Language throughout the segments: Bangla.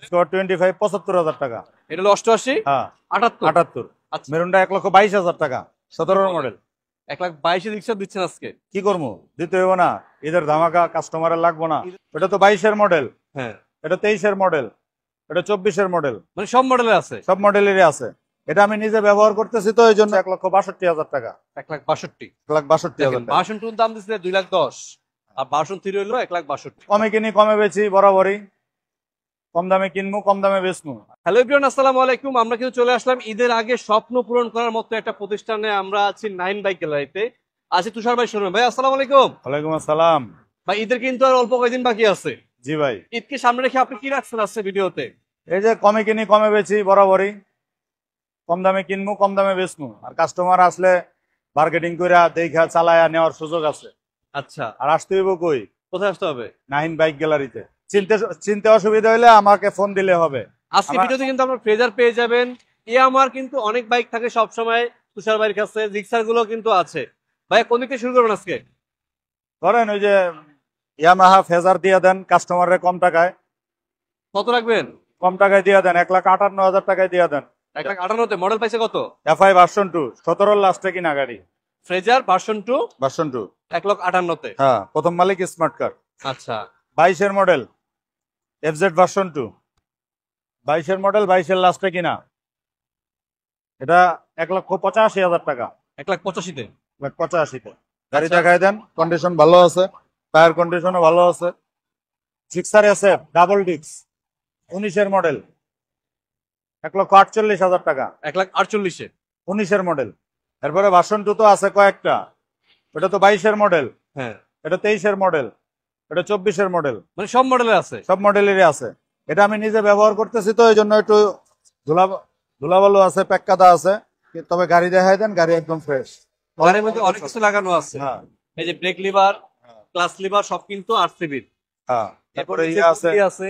স্কোয়ার 25 75,000 টাকা। এটা হলো 88। হ্যাঁ 78। 78। আচ্ছা, মেরুনটা 1,22,000 টাকা, 17 মডেল। 1,22,000 রিক্সা দিচ্ছেন আজকে? কি করবো, দিতে হইব না, ঈদের ধামাকা, কাস্টমারের লাগবো না। এটা তো 22-এর মডেল, হ্যাঁ, এটা 23-এর মডেল, এটা 24-এর মডেল, মানে সব মডেলের আছে? সব মডেলেরই আছে। এটা আমি নিজে ব্যবহার করতেছি তো এই জন্য 1,62,000 টাকা। 1,62,000। 1,62,000 টাকা। ভার্সন 2 দাম দিচ্ছে 2,10,000 আর ভার্সন 3 হলো 1,62,000। কমে কিনি কমে বেচি, বরাবরই কম দামে কিনবো কম দামে বেচবো। হ্যালো এভরিওয়ান, আসসালামু আলাইকুম। আমরা কিন্তু চলে আসলাম ঈদের আগে স্বপ্ন পূরণ করার মতো একটা প্রতিষ্ঠানে। আমরা আছি নাইন বাইক গ্যালারিতে, আছি তুষার ভাই শোরুমে। ভাই আসসালামু আলাইকুম। ওয়ালাইকুম আসসালাম। ভাই ঈদের কিন্তু আর অল্প কয়েকদিন বাকি আছে। জি ভাই। ঈদকে সামনে রেখে আপনি কি রাখছেন আজকে ভিডিওতে? এই যে কমে কিনি কমে বেচি, বরাবরই কম দামে কিনবো কম দামে বেচবো। আর কাস্টমার আসলে মার্কেটিং করে দেখা চালায়া নেওয়ার সুযোগ আছে। আচ্ছা, আর আসতে হইব কই? কোথায় আসতে হবে? নাহিন বাইক গ্যালারিতে। চিনতে অসুবিধা হলে আমাকে ফোন দিলে হবে। আজকে ভিডিওতে কিন্তু আপনার ফ্রেজার পেয়ে যাবেন। আমার কিন্তু অনেক বাইক থাকে সব সময় তুষার ভাইয়ের কাছে, জিক্সার গুলো কিন্তু আছে। ভাই কোন দিক থেকে শুরু করবেন আজকে? ধরেন ওই যে ইয়ামাহা ফেজার দিয়ে দেন কাস্টমারের কম টাকায়। কত রাখবেন? কম টাকায় দিয়ে দেন, 1,58,000 টাকায় দিয়ে দেন। 1,58,000 মডেল পাইছে কত? FI ভার্সন 2 17 লাস্টে কিনা গাড়ি। Fraser version 2 version 2 1,58,000। হ্যাঁ, প্রথম মালিক স্মার্ট কার। আচ্ছা, 22-এর মডেল, FZ ভার্সন 2 22-এর মডেল, 22-এর লাস্টে কিনা। এটা 1,85,000 টাকা। 1,85,000-তে? 1,85,000-তে গাড়ি দেখাই দেন, কন্ডিশন ভালো আছে, টায়ার কন্ডিশনও ভালো আছে। জিক্সার SF ডাবল ডিস্ক 19-এর মডেল, 1,48,000 টাকা। 1,48,000-এ 19-এর মডেল। এরপরে ভার্সন 2 তো আছে কয়েকটা। এটা তো 22-এর মডেল, হ্যাঁ, এটা 23-এর মডেল, এটা 24-এর মডেল, মানে সব মডেলের আছে? সব মডেলেরই আছে। এটা আমি নিজে ব্যবহার করতেছি তো এই জন্য একটু ধুলাবালু আছে, প্যাককাদা আছে, তবে গাড়ি দেখাই দেন, গাড়ি একদম ফ্রেশ। গাড়ির মধ্যে অনেক কিছু লাগানো আছে। হ্যাঁ, এই যে ব্রেক লিভার, ক্লাচ লিভার সব কিন্তু RCB। হ্যাঁ। তারপরে তারপরে ইয়ে আছে, আছে,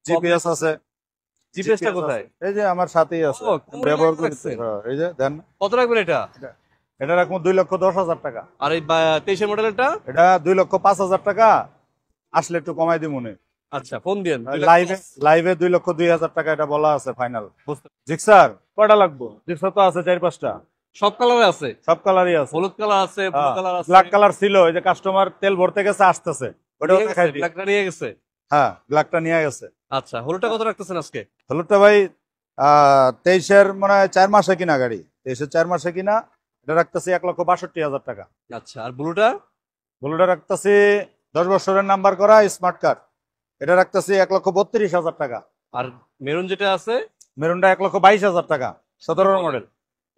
জিপিএস আছে। জিপিএসটা কোথায়? এই যে আমার সাথেই আছে, ও, ব্যবহার কোমরে করতে। রাখছেন? হ্যাঁ, এই যে দেন। কত রাখবেন এটা? এটা রাখবো 2,10,000 টাকা। আর এই 23-এর মডেলটা? এটা 2,05,000 টাকা। আসলে একটু কমাই দিব মনে। আচ্ছা, ফোন দিন। লাইভে 2,02,000 টাকা এটা বলা আছে ফাইনাল। জিক্সার কয়টা লাগবো? জিক্সার তো আছে 4-5টা। সব কালারে আছে? সব কালারই আছে। হলুদ কালার আছে, ব্লু কালার আছে, ব্ল্যাক কালার ছিল, এই যে কাস্টমার তেল ভরতে গেছে, আসতেছে, ওটাও দেখাই দিই। ব্ল্যাকটা নিয়ে গেছে? হ্যাঁ, ব্ল্যাকটা নিয়ে গেছে। আচ্ছা, হলুদটা কত রাখতেছেন আজকে? হলুদটা ভাই 23-এর মনে হয় 4 মাসে কিনা গাড়ি, 23-এর 4 মাসে কিনা। এটা রাখতেছি 1,62,000 টাকা। আচ্ছা, আর ব্লুটা? ব্লুটা রাখতেছি 10 বছরের নাম্বার করা স্মার্ট কার, এটা রাখতেছি 1,32,000 টাকা। আর মেরুন যেটা আছে? মেরুনটা 1,22,000 টাকা, 17 মডেল।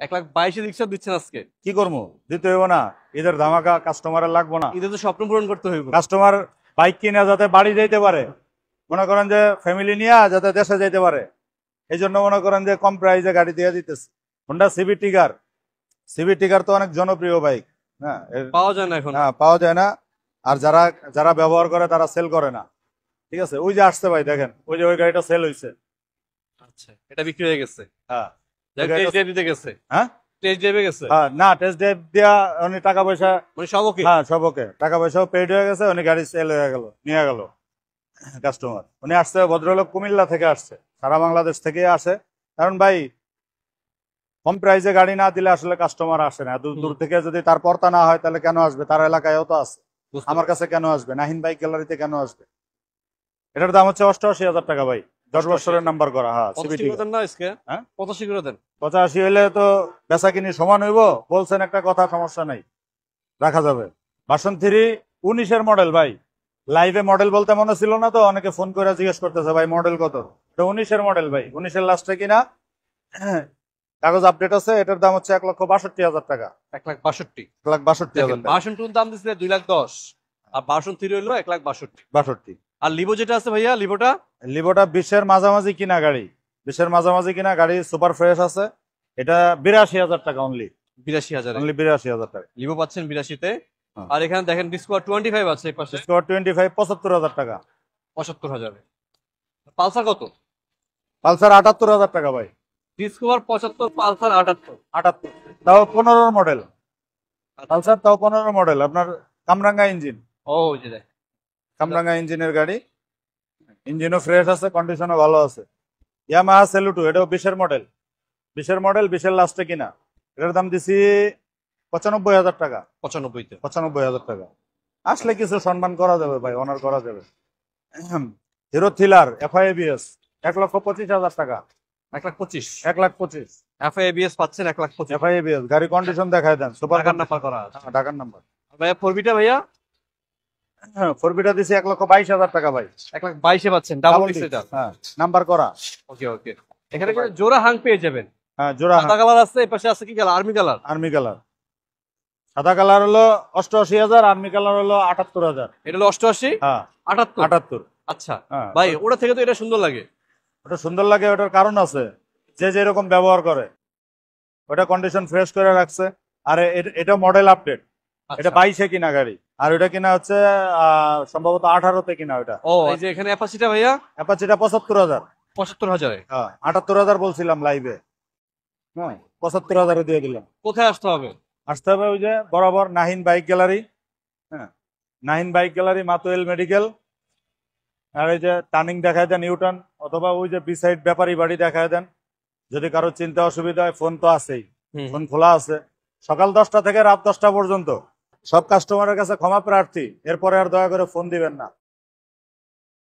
1,22,000 রিক্সা দিচ্ছেন আজকে? কি করবো, দিতে হইব না, ঈদের ধামাকা, কাস্টমারের লাগবো না। ঈদে তো স্বপ্ন পূরণ করতে হইব। কাস্টমার বাইক কিনে যাতে বাড়ি যাইতে পারে, মনে করেন যে ফ্যামিলি নিয়ে যাতে দেশে যাইতে পারে, এই জন্য মনে করেন যে কম প্রাইসে গাড়ি দিয়ে দিতেছে। Honda CB Trigger. CB Trigger তো অনেক জনপ্রিয় বাইক। হ্যাঁ, পাওয়া যায় না এখন? হ্যাঁ, পাওয়া যায় না। আর যারা যারা ব্যবহার করে তারা সেল করে না। ঠিক আছে, ওই যে আসছে ভাই, দেখেন ওই যে ওই গাড়িটা সেল হয়েছে। আচ্ছা, এটা বিক্রি হয়ে গেছে? হ্যাঁ, টেস্ট ড্রাইভ দিতে গেছে? হ্যাঁ, টেস্ট ড্রাইভে গেছে? হ্যাঁ, না, টেস্ট ড্রাইভ দিয়া উনি টাকা পয়সা, মানে সব ওকে? হ্যাঁ সব ওকে, টাকা পয়সাও পেড হয়ে গেছে, উনি গাড়ি সেল হয়ে গেল, নিয়ে গেল কাস্টমার। উনি আসছে, ভদ্রলোক কুমিল্লা থেকে আসছে, সারা বাংলাদেশ থেকে আসে। কারণ ভাই কম প্রাইসে গাড়ি না দিলে আসলে কাস্টমার আসে না। দূর দূর থেকে যদি তার পর্তা না হয় তাহলে কেন আসবে? তার এলাকায়ও তো আছে, আমার কাছে কেন আসবে? নাহিন বাইক গ্যালারিতে কেন আসবে? এটার দাম হচ্ছে 88,000 টাকা ভাই, 10 বছরের নাম্বার করা। হ্যাঁ, 85 করে দেন। 85 হইলে তো বেচা কিনি সমান হইব। বলছেন একটা কথা, সমস্যা নাই, রাখা যাবে। ভার্সন 3 19-এর মডেল ভাই। লাইভে মডেল বলতে মনে ছিল না তো, অনেকে ফোন করে জিজ্ঞেস করতেছে ভাই মডেল কত। এটা 19-এর মডেল ভাই, 19-এর লাস্টে কিনা, কাগজ আপডেট আছে। এটার দাম হচ্ছে 1,62,000 টাকা। 1,62,000? 1,62,000 টাকা। ভার্সন 2 দাম দিচ্ছে 2,10,000 আর ভার্সন 3 হলো 1,62,000। 62। আর লিভো যেটা আছে ভাইয়া, লিভোটা? লিভোটা 20-এর মাঝামাঝি কিনা গাড়ি, 20-এর মাঝামাঝি কিনা গাড়ি, সুপার ফ্রেশ আছে। এটা 82,000 টাকা অনলি। 82,000? অনলি 82,000 টাকা। লিভো পাচ্ছেন 82-তে। হ্যাঁ। আর এখানে দেখেন ডিসকভার 25 আছে এই পাশে। স্কোয়ার 25 75,000 টাকা। 75,000। পালসার কত? পালসার 78,000 টাকা ভাই। Discover 75, Pulsar 78। 78, তাও 15 মডেল। পালসার তাও 15 মডেল, আপনার কামরাঙ্গা ইঞ্জিন। ও, যে দেখ, কামরাঙ্গা ইঞ্জিনের গাড়ি। ইঞ্জিনও ফ্রেশ আছে, কন্ডিশনও ভালো আছে। ইয়ামাহা সেলুটু, এটাও 20-এর মডেল, 20-এর লাস্টে কিনা। এটার দাম দিছি 95,000 টাকা। 95-তে। 95,000 টাকা আসলে কিছু সম্মান করা যাবে ভাই, অনার করা যাবে। হিরো থ্রিলার FI-ABS 1,25,000 টাকা। 1,25,000। 1,25,000 FI-ABS পাচ্ছেন 1,25,000। FI-ABS। গাড়ি কন্ডিশন দেখায় দেন, সুপার ঢাকার নাম্বার করা আছে। ঢাকার নাম্বার। ভাইয়া 4B-টা ভাইয়া 4B-টা দিছি 1,22,000 টাকা ভাই। 1,22,000-এ পাচ্ছেন, ডাবল ডিক্স। হ্যাঁ, নাম্বার করা। ওকে ওকে। এখানে কিন্তু জোড়া হাং পেয়ে যাবেন। হ্যাঁ, জোড়া সাদা কালার আছে, এই পাশে আছে কি colour? Army colour. Army colour. সাদা কালার হলো 88,000, আর্মি কালার হলো 78,000। এটা হলো 88, হ্যাঁ, 78। 78। আচ্ছা হ্যাঁ ভাই, ওটা থেকে তো এটা সুন্দর লাগে। ওটা সুন্দর লাগে, ওটার কারণ আছে, যে যেরকম ব্যবহার করে ওটা কন্ডিশন ফ্রেশ করে রাখছে। আর এটা মডেল আপডেট। এটা 22-এ কিনা গাড়ি, আর ওটা কিনা হচ্ছে সম্ভবত 18-তে কিনা ওটা। ও, এই যে এখানে অ্যাপাচিটা ভাইয়া অ্যাপাচিটা 75,000। 75,000-এ। হ্যাঁ, 78,000 বলছিলাম লাইভে। হ্যাঁ, 75,000-এ দিয়ে দিলাম। কোথায় আসতে হবে? আসতে হবে ওই যে বরাবর নাহিন বাইক গ্যালারি। হ্যাঁ, নাহিন বাইক গ্যালারি, মাতুয়েল মেডিকেল। আর এই যে টার্নিং দেখায় দেন, ইউটার্ন, অথবা ওই যে বিসাইড ব্যাপারী বাড়ি দেখায় দেন। যদি কারো চিন্তা অসুবিধা হয়, ফোন তো আছেই, ফোন খোলা আছে সকাল 10টা থেকে রাত 10টা পর্যন্ত। সব কাস্টমারের কাছে ক্ষমা প্রার্থী, এরপরে আর দয়া করে ফোন দিবেন না।